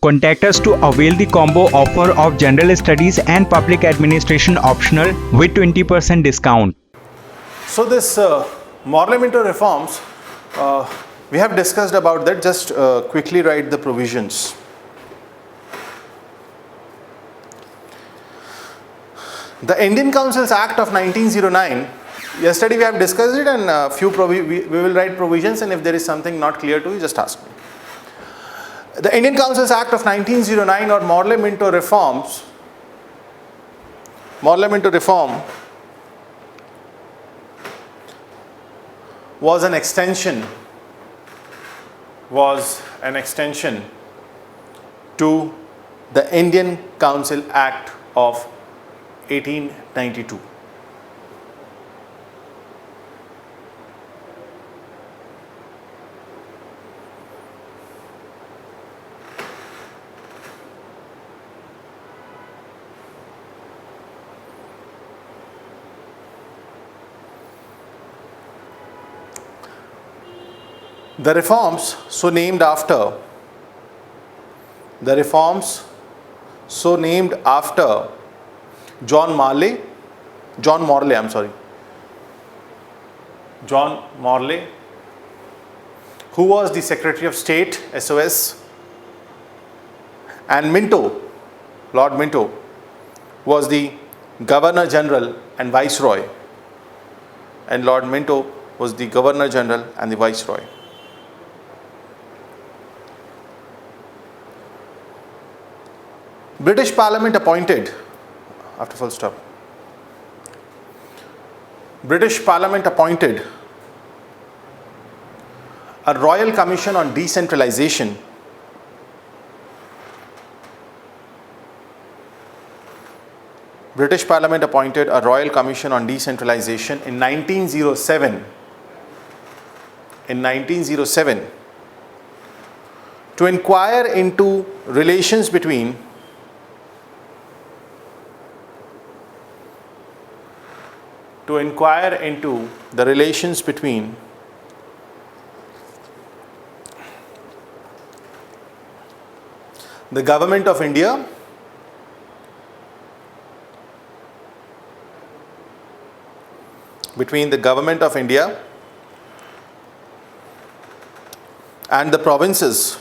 Contact us to avail the combo offer of General Studies and Public Administration optional with 20% discount. So this Morley Minto reforms, we have discussed about that. Just quickly write the provisions. The Indian Councils Act of 1909, yesterday we have discussed it, and we will write provisions, and if there is something not clear to you, just ask me. The Indian Councils Act of 1909 or Morley Minto reforms, Morley Minto reform was an extension to the Indian Council Act of 1892. The reforms so named after John Morley, who was the Secretary of State, SOS, and Minto, Lord Minto, was the Governor General and Viceroy, and Lord Minto was the Governor General and the Viceroy. British Parliament appointed, after full stop, British Parliament appointed a Royal Commission on Decentralization British Parliament appointed a Royal Commission on Decentralization in 1907 to inquire into relations between the relations between the Government of India and the provinces,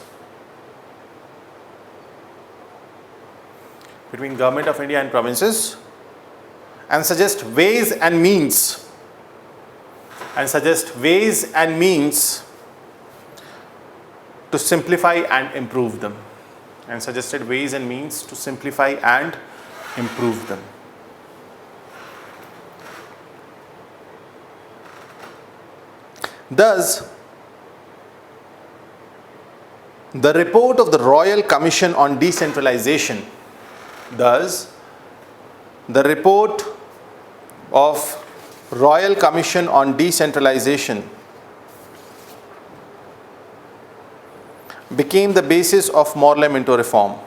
and suggest ways and means to simplify and improve them. Thus, the report of the Royal Commission on Decentralization became the basis of Morley Minto reform.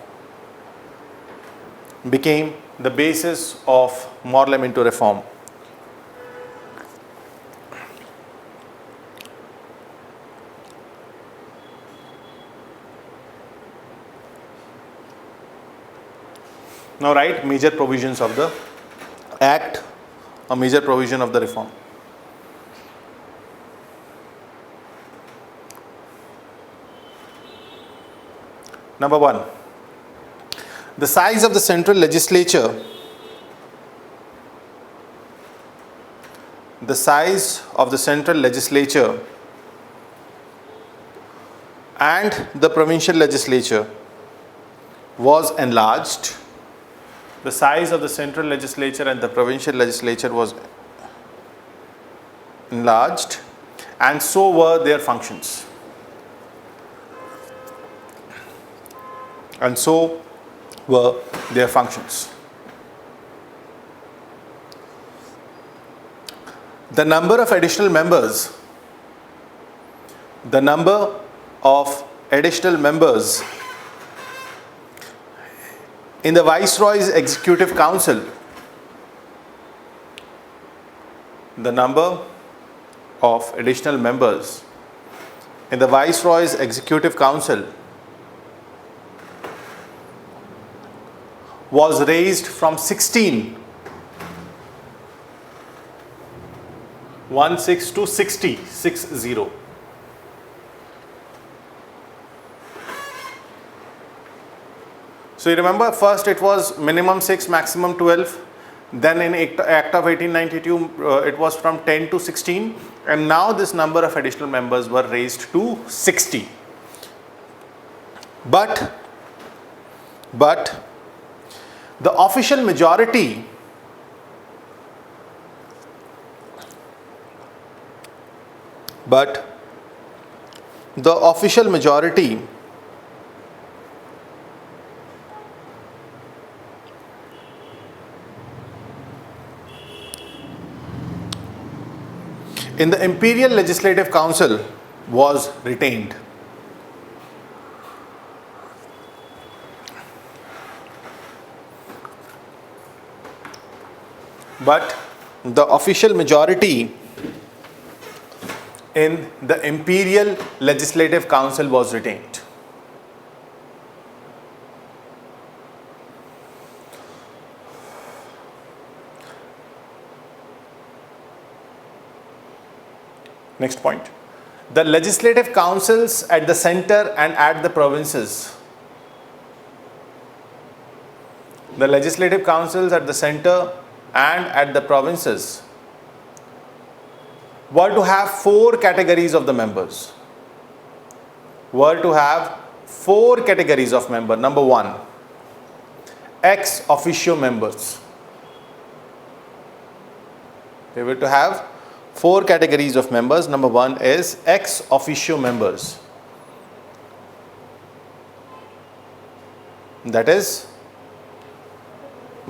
Now write major provisions of the Act, a major provision of the reform. Number 1. The size of the central legislature and the provincial legislature was enlarged. The size of the central legislature and the provincial legislature was enlarged, and so were their functions. The number of additional members in the Viceroy's Executive Council, was raised from 16 to 60. So you remember, first it was minimum 6, maximum 12. Then in Act of 1892, it was from 10 to 16, and now this number of additional members were raised to 60. But the official majority in the Imperial Legislative Council was retained. But the official majority in the Imperial Legislative Council was retained. Next point. The legislative councils at the center and at the provinces. The legislative councils at the center and at the provinces were to have 4 categories of the members. Number 1, ex officio members. They were to have 4 categories of members. Number 1 is ex officio members. That is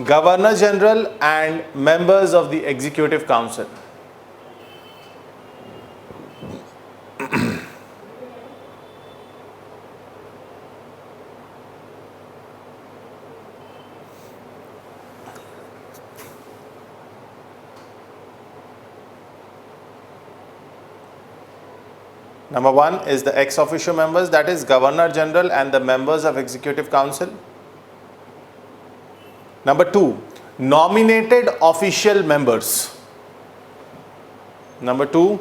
Governor General and members of the Executive Council. Number 1 is the ex officio members, that is Governor General and the members of Executive Council. Number 2, nominated official members. Number 2,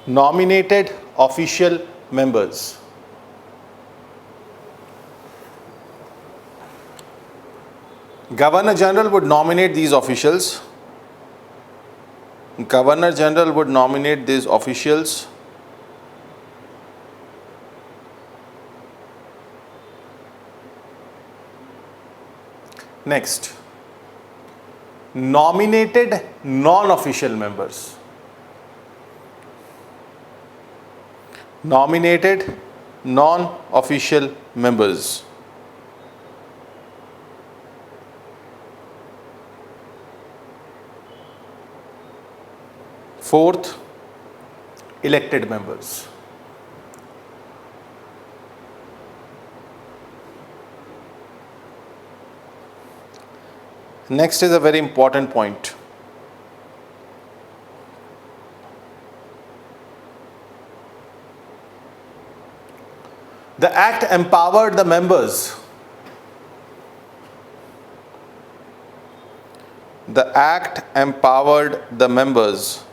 nominated official members. Governor General would nominate these officials. Governor General would nominate these officials. Next, nominated non-official members. Nominated non-official members. Fourth, elected members. Next is a very important point. The Act empowered the members. The Act empowered the members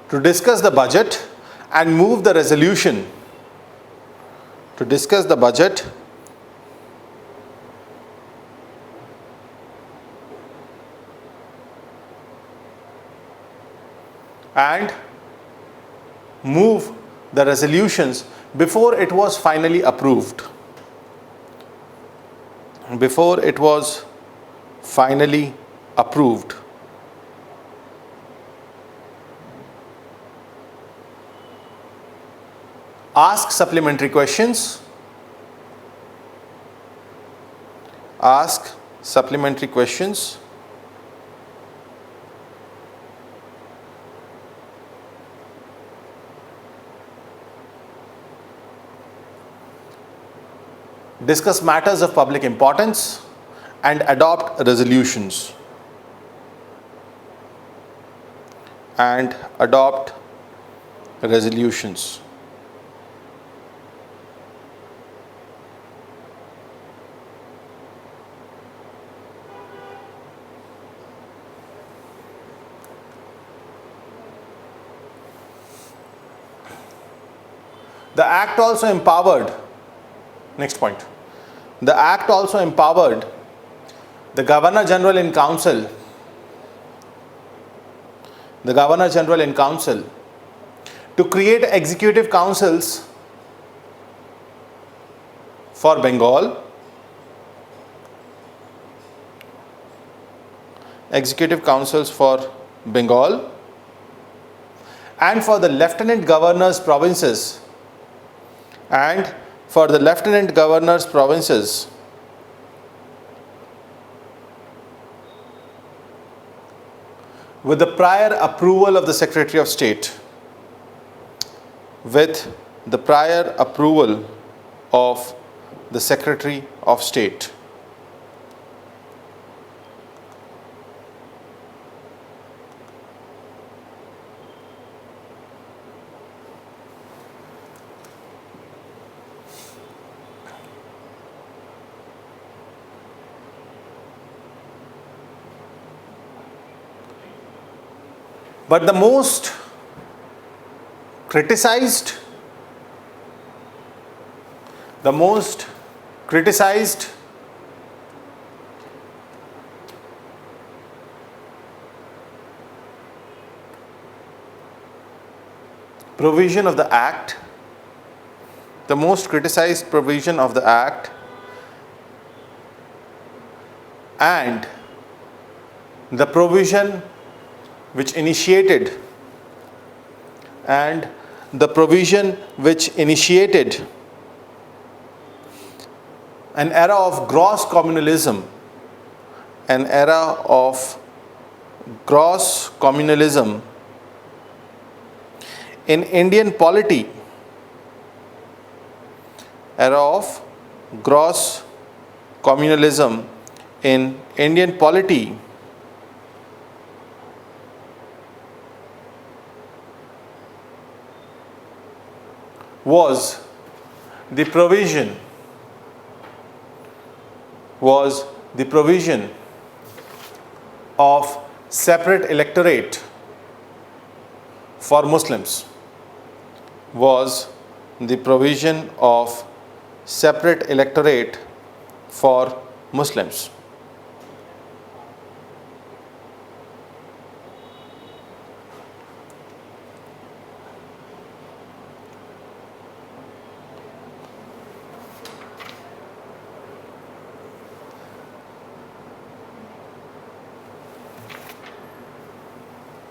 to discuss the budget and move the resolution to discuss the budget and move the resolutions before it was finally approved. Before it was finally approved. Ask supplementary questions. Ask supplementary questions. Discuss matters of public importance and adopt resolutions. and adopt resolutions. The Act also empowered, next point, the Act also empowered the Governor General in Council, to create executive councils for Bengal, and for the Lieutenant Governor's provinces, with the prior approval of the Secretary of State. But the most criticized provision of the Act, and the provision which initiated an era of gross communalism in Indian polity, was the provision of separate electorate for Muslims.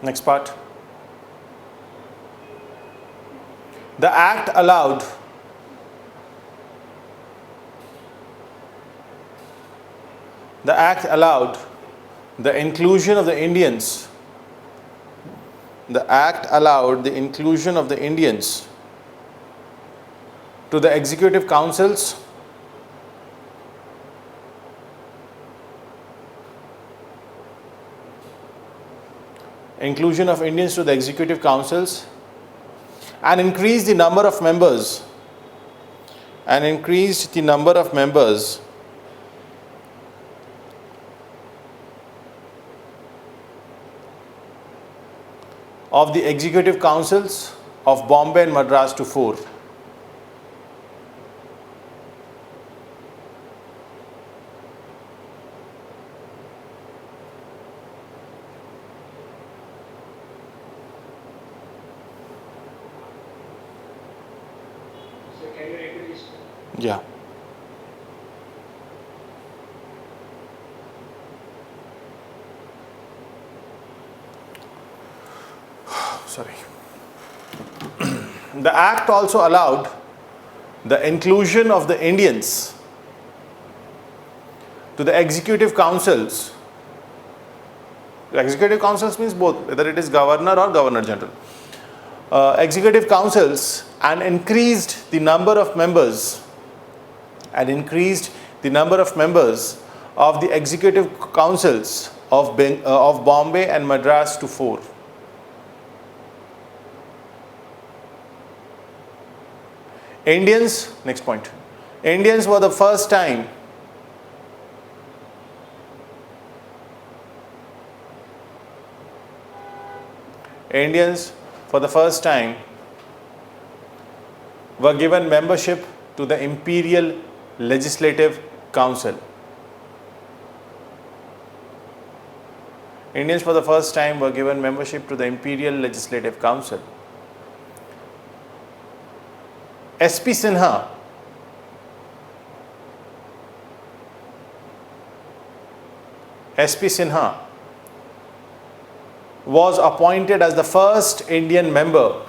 Next part. The Act allowed the inclusion of the Indians to the executive councils and increased the number of members of the executive councils of Bombay and Madras to 4. Yeah. Sorry. The Act also allowed the inclusion of the Indians to the executive councils. The executive councils means both, whether it is governor or governor general. Executive councils, and increased the number of members of the executive councils of Bombay and Madras to 4. Indians, next point. Indians were the first time were given membership to the Imperial Legislative Council. Indians for the first time were given membership to the Imperial Legislative Council. SP Sinha was appointed as the first Indian member.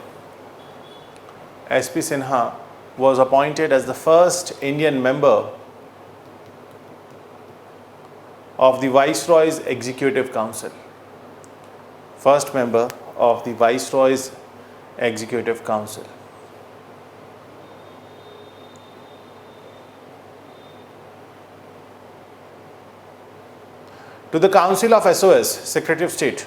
SP Sinha was appointed as the first Indian member of the Viceroy's Executive Council. First member of the Viceroy's Executive Council. To the Council of SOS, Secretary of State.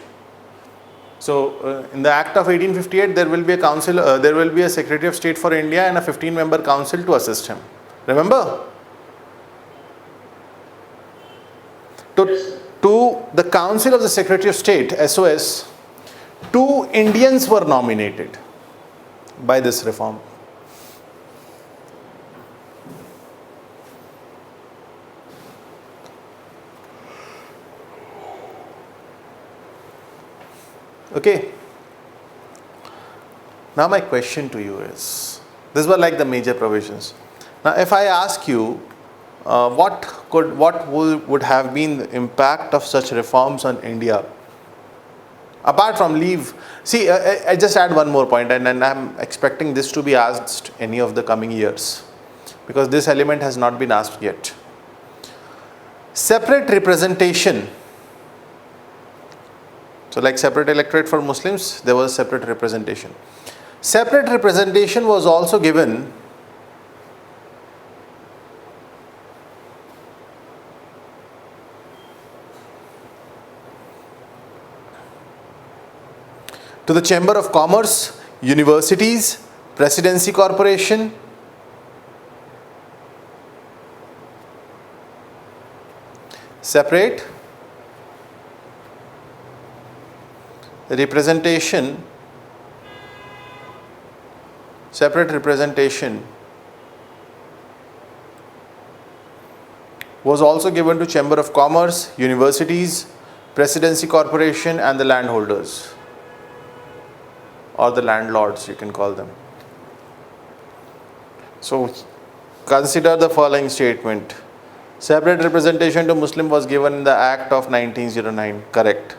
So, in the Act of 1858, there will be a council. There will be a Secretary of State for India and a 15-member council to assist him. Remember? To the Council of the Secretary of State, SOS, 2 Indians were nominated by this reform. Okay. Now my question to you is, these were like the major provisions. Now if I ask you, what would have been the impact of such reforms on India? Apart from leave, see, I just add one more point, and I'm expecting this to be asked any of the coming years, because this element has not been asked yet. Separate representation. So like separate electorate for Muslims, there was separate representation. Separate representation was also given to the Chamber of Commerce, universities, Presidency Corporation, separate representation was also given to Chamber of Commerce, universities, Presidency Corporation and the landholders, or the landlords you can call them. So consider the following statement. Separate representation to Muslim was given in the Act of 1909, correct.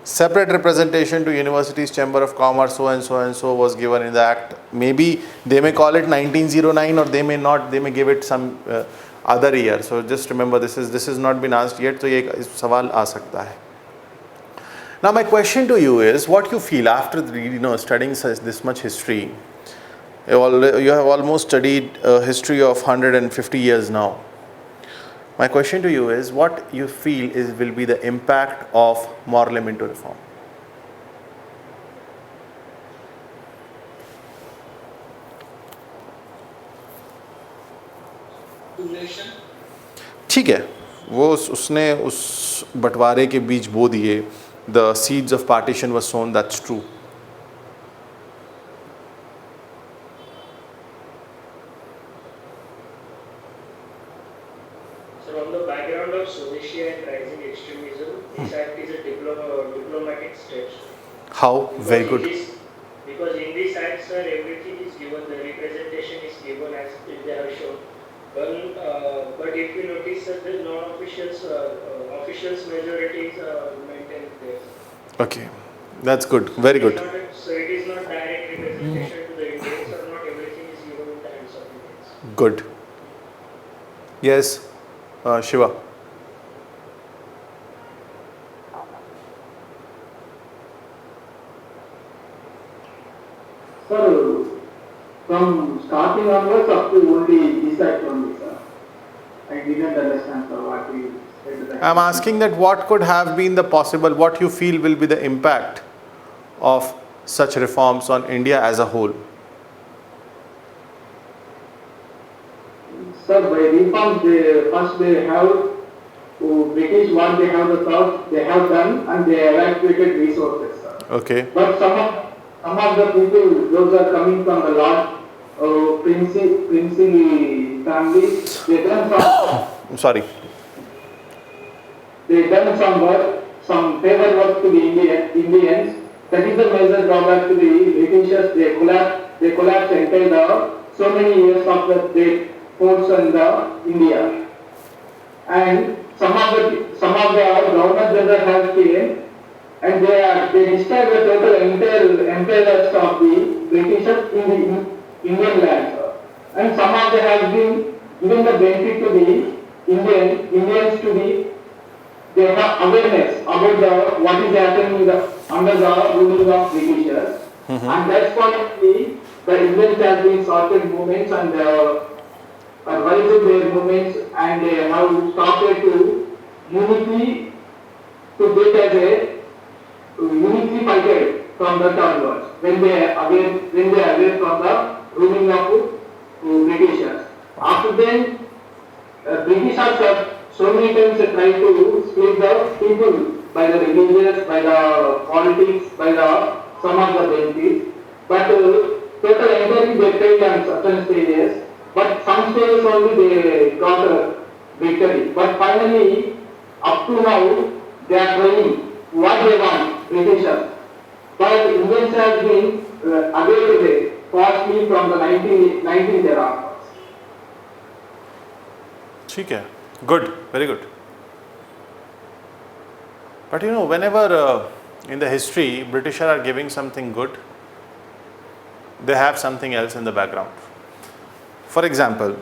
Separate representation to universities, Chamber of Commerce, so and so was given in the Act. Maybe they may call it 1909 or they may not, they may give it some other year. So just remember, this has not been asked yet, so ye sawal aa sakta hai. Now my question to you is, what you feel after studying this much history? You have almost studied history of 150 years now. My question to you is, what you feel will be the impact of Morley Minto reform? ठीक है, वो उसने उस बंटवारे के बीच बो दिए. The seeds of partition were sown, that's true. So on the background of Soviet and rising extremism, this act is a diplomatic step. How? Very good. Because in this act, sir, everything is given, the representation is given as they have shown. But if you notice that the non-officials, officials majority is maintained there. Okay, that's good. Very good. So it is not direct representation to the Indians, or not everything is given in the hands of Indians. Good. Yes, Shiva. Sir, from starting onwards up to only this act only, sir. I didn't understand, sir, what you said. I'm asking that what could have been the possible, what you feel will be the impact of such reforms on India as a whole? Sir, by reforms, they have British what they have the thought they have done and they evacuated resources, sir. Okay. But some of the people, those are coming from the large princely families, they done some. Sorry. They done some work, some favor work to the Indians. That is the major drawback to the Britishers. They collapsed entire so many years of the force in the India. And some of the governor general have came and they destroyed the total entire empires of the Britishers in the Indian lands. And some of them have been given the benefit to the Indians to the they have awareness about what is happening under the ruling of Britishers. And that's why the Indians have been started movements and advised their movements and they have started to uniquely to get as a uniquely fighted from the onwards when they are away from the ruling of Britishers. After then, Britishers have so many times they try to split the people by the religious, by the politics, by the some of the benefits. But total entirely they failed on certain stages. But some stages only they got a victory. But finally, up to now, they are trying what they want, Britishers. But Indians have been away today, partly from the 19th era. ठीक है. Good, very good. But you know, whenever in the history British are giving something good, they have something else in the background. For example,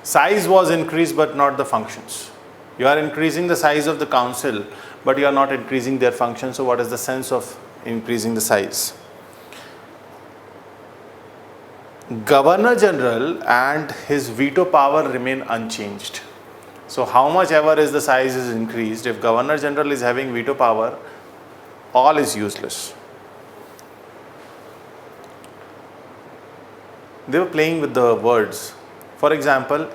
size was increased but not the functions. You are increasing the size of the council but you are not increasing their function. So what is the sense of increasing the size? Governor General and his veto power remain unchanged. So how much ever is the size is increased, if Governor General is having veto power, all is useless. They were playing with the words. For example,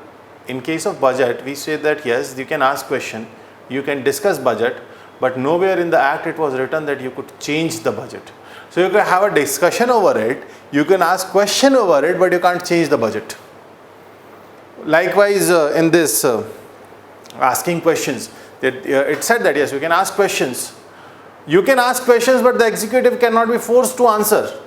in case of budget, we say that yes, you can ask question, you can discuss budget, but nowhere in the act it was written that you could change the budget. So you can have a discussion over it, you can ask question over it, but you can't change the budget. Likewise, in this asking questions, it said that yes, you can ask questions. You can ask questions, but the executive cannot be forced to answer.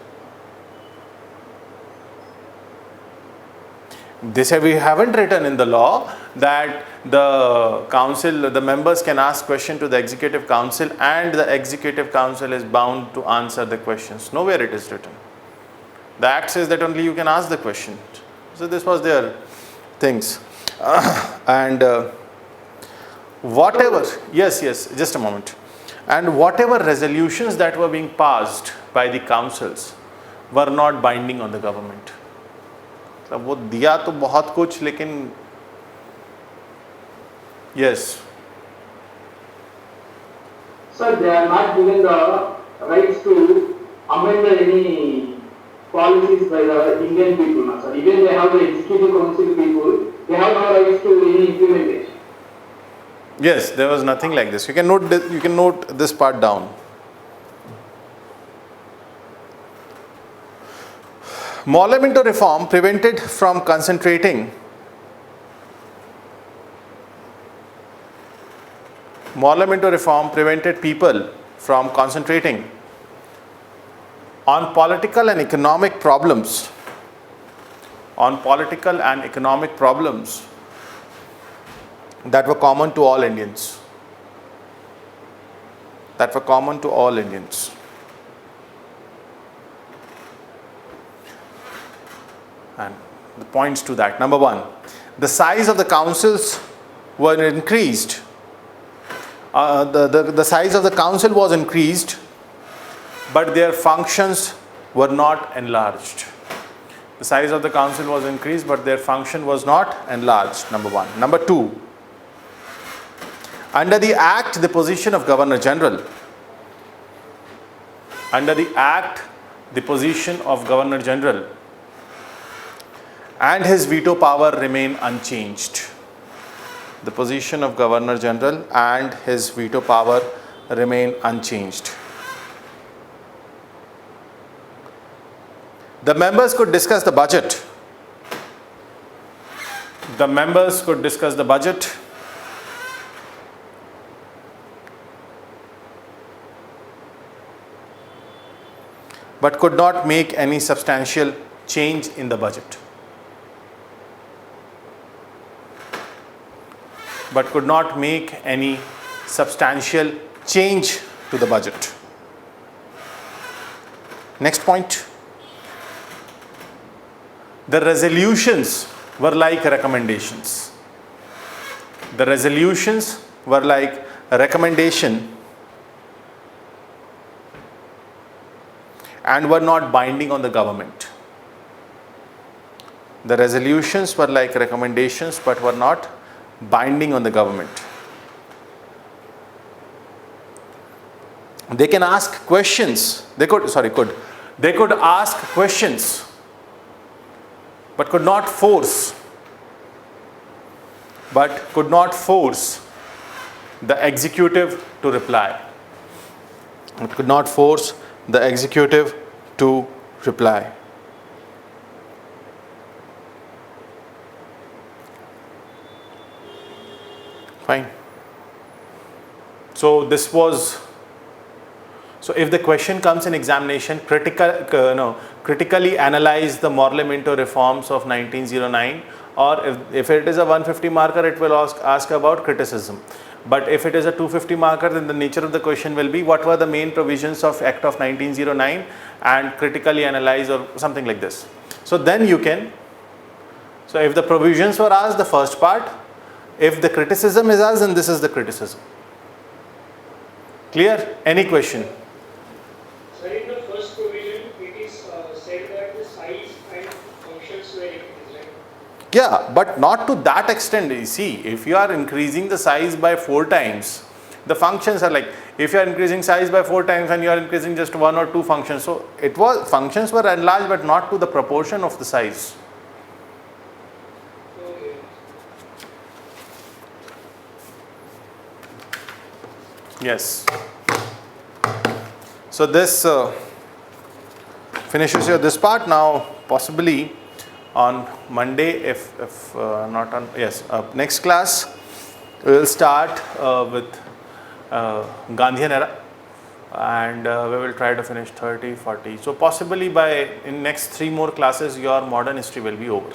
This we haven't written in the law that the council, the members can ask question to the executive council and the executive council is bound to answer the questions. Nowhere it is written. The act says that only you can ask the question. So this was their things. Whatever, yes, just a moment. And whatever resolutions that were being passed by the councils were not binding on the government. अब वो दिया तो बहुत कुछ लेकिन yes. Sir, they are not given the rights to amend any policies by the Indian people, no, sir. Even they have the executive council people, they have no rights to any implementation. Yes, there was nothing like this. You can note this part down. Morley Minto reform prevented from concentrating. Morley Minto reform prevented people from concentrating on political and economic problems. On political and economic problems that were common to all Indians. That were common to all Indians. And the points to that. Number one, the size of the councils were increased. The size of the council was increased, but their functions were not enlarged. The size of the council was increased, but their function was not enlarged. Number one. Number two, under the Act, the position of Governor General. Under the Act, the position of Governor General and his veto power remain unchanged. The position of Governor General and his veto power remain unchanged. The members could discuss the budget. The members could discuss the budget. But could not make any substantial change in the budget. But could not make any substantial change to the budget. Next point. The resolutions were like recommendations. The resolutions were like a recommendation and were not binding on the government. The resolutions were like recommendations but were not binding on the government. They can ask questions. They could ask questions but could not force the executive to reply. It could not force the executive to reply. Fine. So this was, so if the question comes in examination, critically analyze the Morley Minto reforms of 1909, or if it is a 150 marker, it will ask about criticism. But if it is a 250 marker, then the nature of the question will be what were the main provisions of Act of 1909 and critically analyze or something like this. So then you can, so if the provisions were asked, the first part, if the criticism is asked, then this is the criticism. Clear? Any question? Sir, in the first provision, it is said that the size and functions were increased, right? Yeah, but not to that extent. You see, if you are increasing the size by 4 times, the functions are like, if you are increasing size by 4 times and you are increasing just 1 or 2 functions, so functions were enlarged but not to the proportion of the size. Okay. Yes. So this finishes your this part. Now possibly on Monday, if not on, yes, next class we will start with Gandhian era, and we will try to finish 30, 40. So possibly in next 3 more classes your modern history will be over.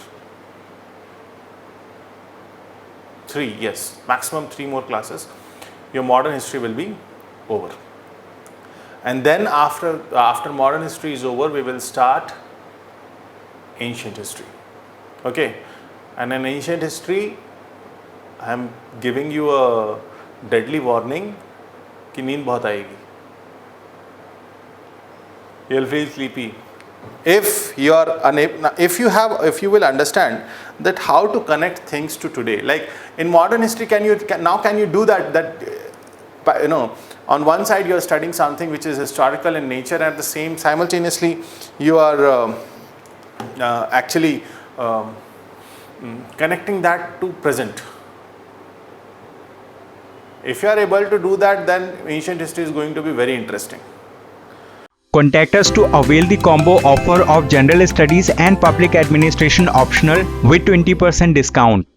3, yes, maximum 3 more classes, your modern history will be over. And then after modern history is over, we will start ancient history. Okay, and in ancient history, I am giving you a deadly warning कि नींद बहुत आएगी. You will feel sleepy. If you are unable, if you will understand that how to connect things to today, like in modern history, can you do that on one side you are studying something which is historical in nature, and at the same simultaneously you are actually connecting that to present. If you are able to do that, then ancient history is going to be very interesting. Contact us to avail the combo offer of General Studies and Public Administration optional with 20% discount.